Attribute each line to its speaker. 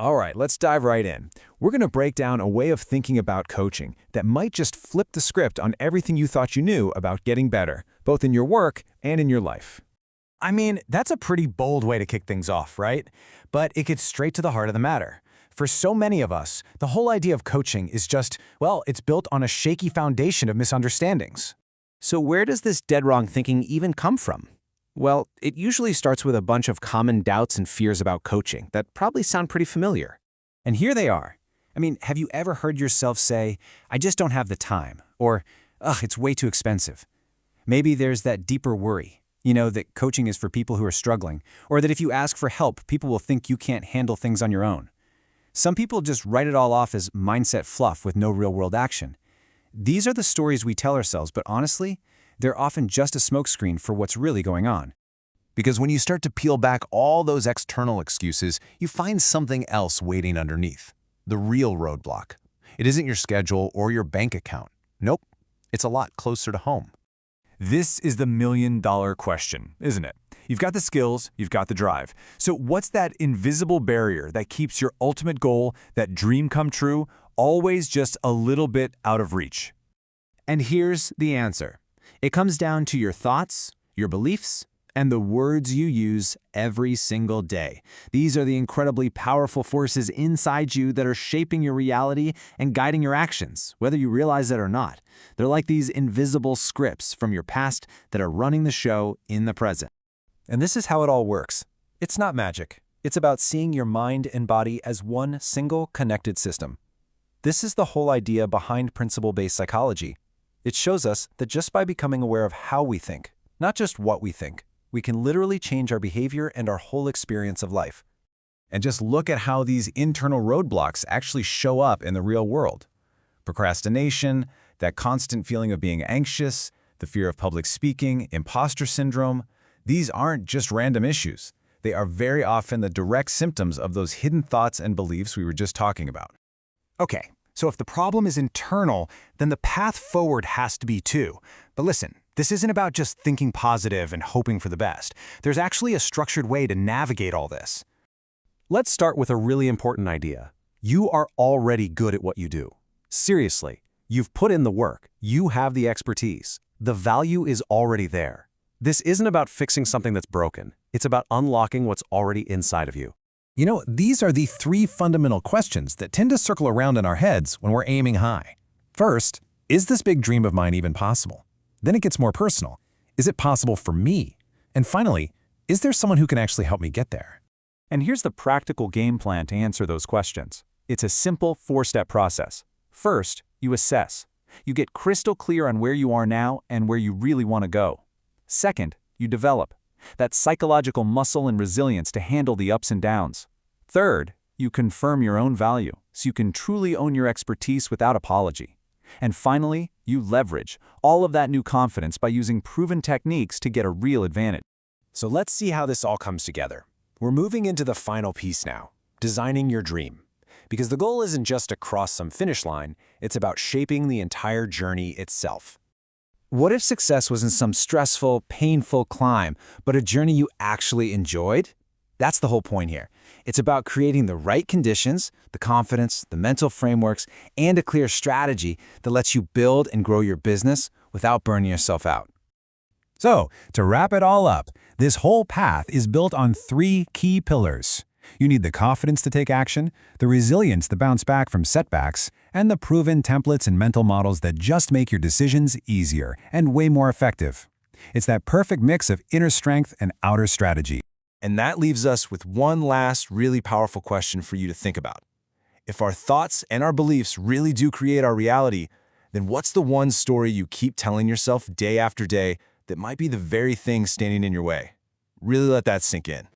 Speaker 1: All right, let's dive right in. We're going to break down a way of thinking about coaching that might just flip the script on everything you thought you knew about getting better, both in your work and in your life.
Speaker 2: I mean, that's a pretty bold way to kick things off, right? But it gets straight to the heart of the matter. For so many of us, the whole idea of coaching is just, well, it's built on a shaky foundation of misunderstandings.
Speaker 3: So where does this dead-wrong thinking even come from? Well, it usually starts with a bunch of common doubts and fears about coaching that probably sound pretty familiar.
Speaker 2: And here they are. I mean, have you ever heard yourself say, I just don't have the time, or, ugh, it's way too expensive? Maybe there's that deeper worry, that coaching is for people who are struggling, or that if you ask for help, people will think you can't handle things on your own. Some people just write it all off as mindset fluff with no real-world action. These are the stories we tell ourselves, but honestly, they're often just a smokescreen for what's really going on.
Speaker 4: Because when you start to peel back all those external excuses, you find something else waiting underneath. The real roadblock. It isn't your schedule or your bank account. Nope, it's a lot closer to home.
Speaker 1: This is the million-dollar question, isn't it? You've got the skills, you've got the drive. So what's that invisible barrier that keeps your ultimate goal, that dream come true, always just a little bit out of reach?
Speaker 2: And here's the answer. It comes down to your thoughts, your beliefs, and the words you use every single day. These are the incredibly powerful forces inside you that are shaping your reality and guiding your actions, whether you realize it or not. They're like these invisible scripts from your past that are running the show in the present.
Speaker 1: And this is how it all works. It's not magic. It's about seeing your mind and body as one single connected system. This is the whole idea behind principle-based psychology. It shows us that just by becoming aware of how we think, not just what we think, we can literally change our behavior and our whole experience of life. And just look at how these internal roadblocks actually show up in the real world. Procrastination, that constant feeling of being anxious, the fear of public speaking, imposter syndrome, these aren't just random issues. They are very often the direct symptoms of those hidden thoughts and beliefs we were just talking about.
Speaker 2: Okay, so if the problem is internal, then the path forward has to be too. But listen, this isn't about just thinking positive and hoping for the best. There's actually a structured way to navigate all this.
Speaker 5: Let's start with a really important idea. You are already good at what you do. Seriously, you've put in the work. You have the expertise. The value is already there. This isn't about fixing something that's broken. It's about unlocking what's already inside of you.
Speaker 4: These are the three fundamental questions that tend to circle around in our heads when we're aiming high. First, is this big dream of mine even possible? Then it gets more personal. Is it possible for me? And finally, is there someone who can actually help me get there?
Speaker 1: And here's the practical game plan to answer those questions. It's a simple four-step process. First, you assess. You get crystal clear on where you are now and where you really want to go. Second, you develop that psychological muscle and resilience to handle the ups and downs. Third, you confirm your own value so you can truly own your expertise without apology. And finally, you leverage all of that new confidence by using proven techniques to get a real advantage.
Speaker 2: So let's see how this all comes together. We're moving into the final piece now, designing your dream. Because the goal isn't just to cross some finish line, it's about shaping the entire journey itself. What if success wasn't some stressful, painful climb, but a journey you actually enjoyed? That's the whole point here. It's about creating the right conditions, the confidence, the mental frameworks, and a clear strategy that lets you build and grow your business without burning yourself out.
Speaker 4: So, to wrap it all up, this whole path is built on three key pillars. You need the confidence to take action, the resilience to bounce back from setbacks, and the proven templates and mental models that just make your decisions easier and way more effective. It's that perfect mix of inner strength and outer strategy.
Speaker 2: And that leaves us with one last really powerful question for you to think about. If our thoughts and our beliefs really do create our reality, then what's the one story you keep telling yourself day after day that might be the very thing standing in your way? Really let that sink in.